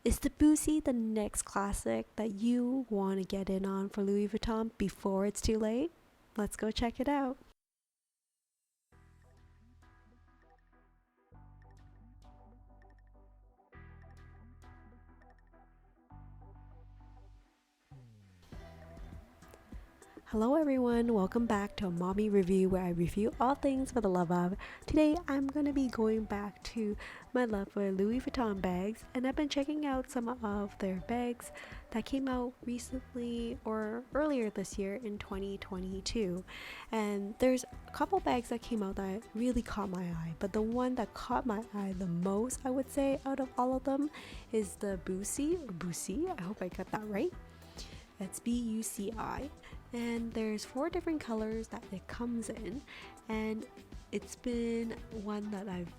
Is the Buci the next classic that you want to get in on for Louis Vuitton before it's too late? Let's go check it out. Hello everyone, welcome back to a mommy review where I review all things for the love of. Today I'm going to be going back to my love for Louis Vuitton bags, and I've been checking out some of their bags that came out recently or earlier this year in 2022. And there's a couple bags that came out that really caught my eye, but the one that caught my eye the most, I would say, out of all of them is the Buci. I hope I got that right. It's BUCI, and there's 4 different colors that it comes in, and it's been one that I've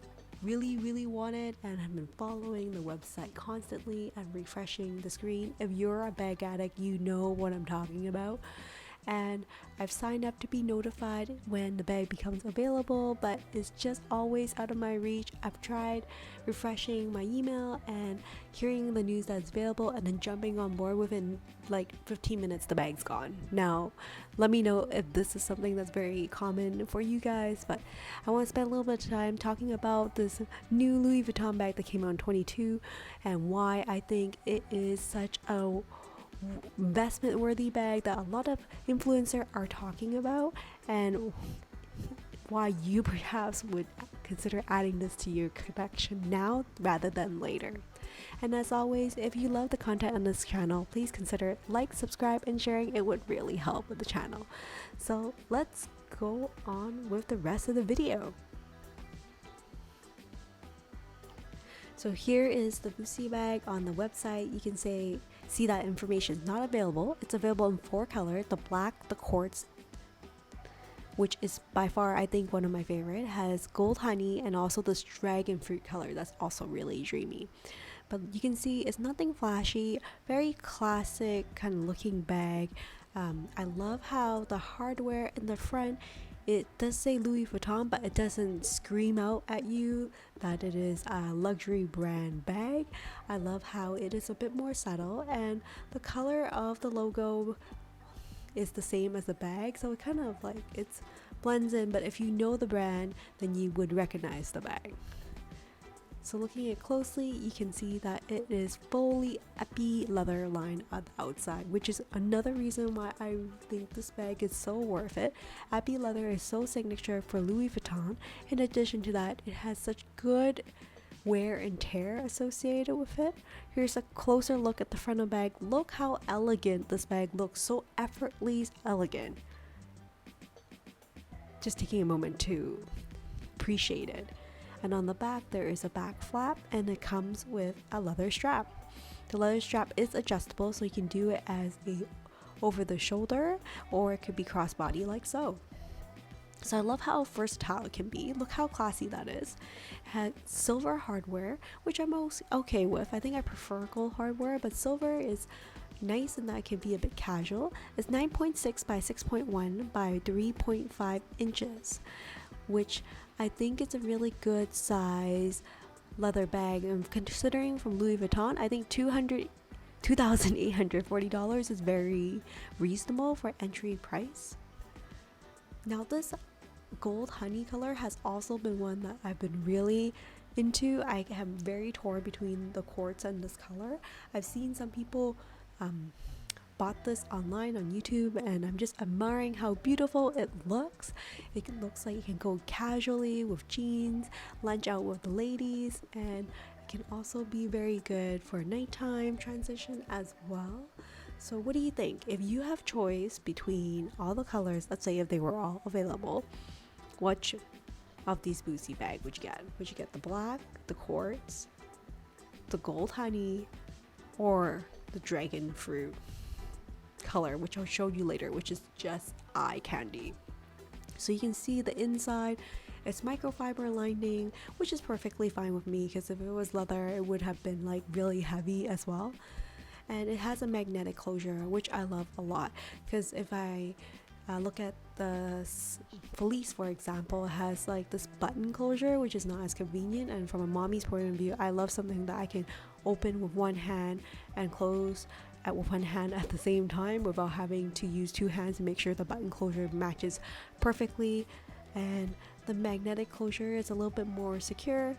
really wanted, and I've been following the website constantly and refreshing the screen. If you're a bag addict, you know what I'm talking about. And I've signed up to be notified when the bag becomes available, but it's just always out of my reach. I've tried refreshing my email and hearing the news that's available and then jumping on board within like 15 minutes the bag's gone. Now let me know if this is something that's very common for you guys, but I want to spend a little bit of time talking about this new Louis Vuitton bag that came out in 22 and why I think it is such a investment worthy bag that a lot of influencers are talking about, and why you perhaps would consider adding this to your collection now rather than later. And as always, if you love the content on this channel, please consider like, subscribe, and sharing. It would really help with the channel. So let's go on with the rest of the video. So here is the Buci bag on the website. You can see that information is not available. It's available in 4 colors: the black, the quartz, which is by far I think one of my favorite, has gold honey, and also this dragon fruit color that's also really dreamy. But you can see it's nothing flashy, very classic kind of looking bag. I love how the hardware in the front, it does say Louis Vuitton, but it doesn't scream out at you that it is a luxury brand bag. I love how it is a bit more subtle, and the color of the logo is the same as the bag, so it kind of like it's blends in, but if you know the brand, then you would recognize the bag. So looking at it closely, you can see that it is fully epi leather lined on the outside, which is another reason why I think this bag is so worth it. Epi leather is so signature for Louis Vuitton. In addition to that, it has such good wear and tear associated with it. Here's a closer look at the front of the bag. Look how elegant this bag looks, so effortlessly elegant. Just taking a moment to appreciate it. And on the back there is a back flap, and it comes with a leather strap. The leather strap is adjustable, so you can do it as a over the shoulder, or it could be crossbody like so. So I love how versatile it can be. Look how classy that is. It has silver hardware, which I'm most okay with. I think I prefer gold hardware, but silver is nice in that it can be a bit casual. It's 9.6 by 6.1 by 3.5 inches, which I think it's a really good size leather bag. And considering from Louis Vuitton, I think $2,840 is very reasonable for entry price. Now this gold honey color has also been one that I've been really into. I am very torn between the quartz and this color. I've seen some people bought this online on YouTube, and I'm just admiring how beautiful it looks. It looks like it can go casually with jeans, lunch out with the ladies, and it can also be very good for nighttime transition as well. So what do you think? If you have choice between all the colors, let's say if they were all available, which of these Buci bag would you get? Would you get the black, the quartz, the gold honey, or the dragon fruit color, which I'll show you later, which is just eye candy? So you can see the inside, it's microfiber lining, which is perfectly fine with me, because if it was leather it would have been like really heavy as well. And it has a magnetic closure, which I love a lot, because if I Look at the Felice, for example, has like this button closure, which is not as convenient. And from a mommy's point of view, I love something that I can open with one hand and close with one hand at the same time without having to use two hands to make sure the button closure matches perfectly. And the magnetic closure is a little bit more secure.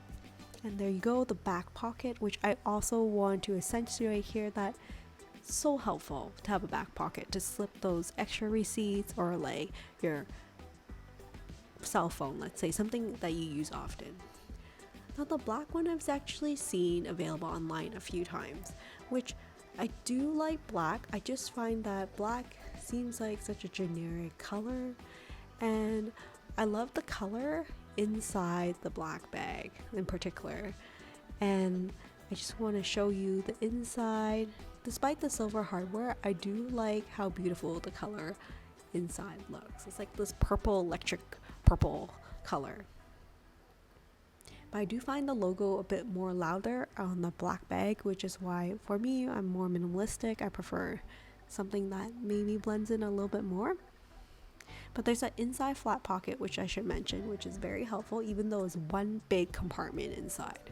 And there you go, the back pocket, which I also want to accentuate here, that so helpful to have a back pocket to slip those extra receipts or like your cell phone, let's say, something that you use often. Now the black one I've actually seen available online a few times, which I do like black. I just find that black seems like such a generic color, and I love the color inside the black bag in particular. And I just want to show you the inside. Despite the silver hardware, I do like how beautiful the color inside looks. It's like this purple, electric purple color. But I do find the logo a bit more louder on the black bag, which is why for me, I'm more minimalistic. I prefer something that maybe blends in a little bit more. But there's an inside flat pocket, which I should mention, which is very helpful, even though it's one big compartment inside.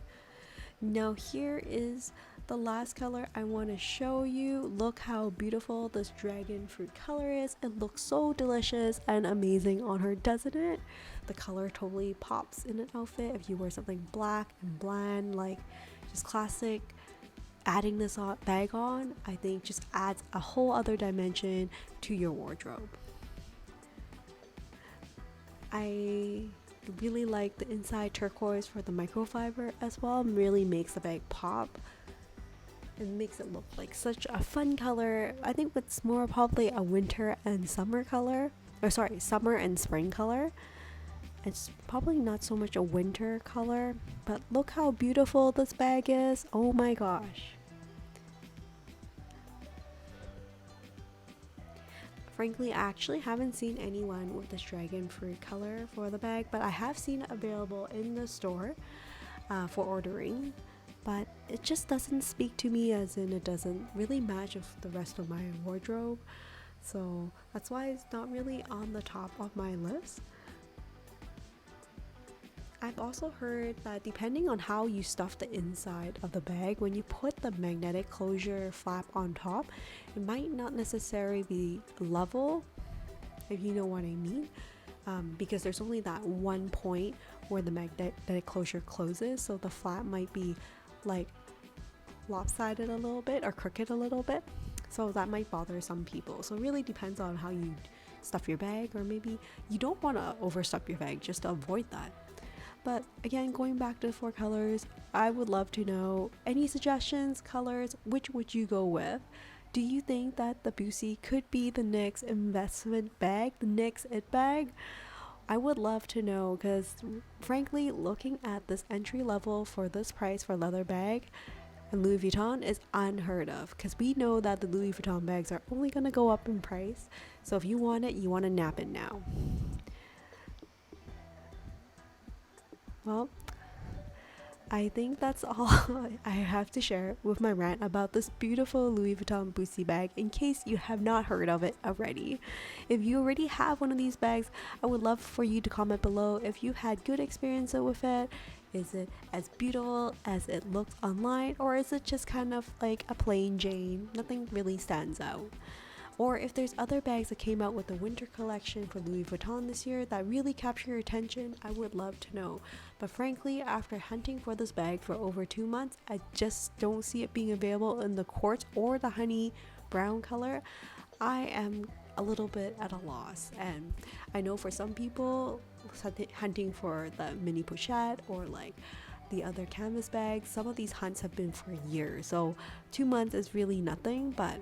Now here is the last color I want to show you. Look how beautiful this dragon fruit color is. It looks so delicious and amazing on her, doesn't it? The color totally pops in an outfit if you wear something black and bland, like just classic. Adding this bag on, I think, just adds a whole other dimension to your wardrobe. I really like the inside turquoise for the microfiber as well. Really makes the bag pop and makes it look like such a fun color. I think it's more probably a winter and summer color, or sorry, summer and spring color. It's probably not so much a winter color, but look how beautiful this bag is. Oh my gosh. Frankly, I actually haven't seen anyone with this dragon fruit color for the bag, but I have seen it available in the store for ordering. But it just doesn't speak to me, as in it doesn't really match with the rest of my wardrobe. So that's why it's not really on the top of my list. I've also heard that depending on how you stuff the inside of the bag, when you put the magnetic closure flap on top, it might not necessarily be level, if you know what I mean, because there's only that one point where the magnetic closure closes, so the flap might be like lopsided a little bit or crooked a little bit, so that might bother some people. So it really depends on how you stuff your bag, or maybe you don't want to overstuff your bag just to avoid that. But again, going back to the 4 colors, I would love to know any suggestions, colors, which would you go with? Do you think that the Buci could be the next investment bag, the next it bag? I would love to know, because frankly, looking at this entry level for this price for leather bag and Louis Vuitton is unheard of, because we know that the Louis Vuitton bags are only going to go up in price. So if you want it, you want to nab it now. Well, I think that's all I have to share with my rant about this beautiful Louis Vuitton Buci bag, in case you have not heard of it already. If you already have one of these bags, I would love for you to comment below if you had good experience with it. Is it as beautiful as it looks online, or is it just kind of like a plain Jane? Nothing really stands out. Or if there's other bags that came out with the winter collection for Louis Vuitton this year that really capture your attention, I would love to know. But frankly, after hunting for this bag for over 2 months, I just don't see it being available in the quartz or the honey brown color. I am a little bit at a loss, and I know for some people hunting for the mini pochette or like the other canvas bags, some of these hunts have been for years, so 2 months is really nothing. But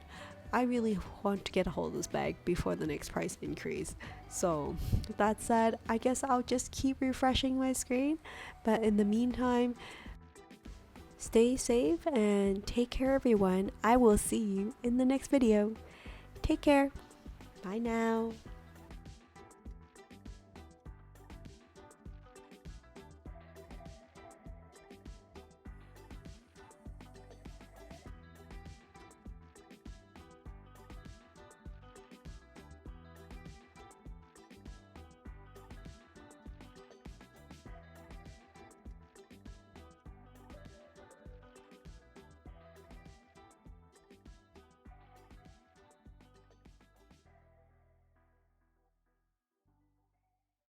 I really want to get a hold of this bag before the next price increase. So with that said, I guess I'll just keep refreshing my screen. But in the meantime, stay safe and take care, everyone. I will see you in the next video. Take care. Bye now.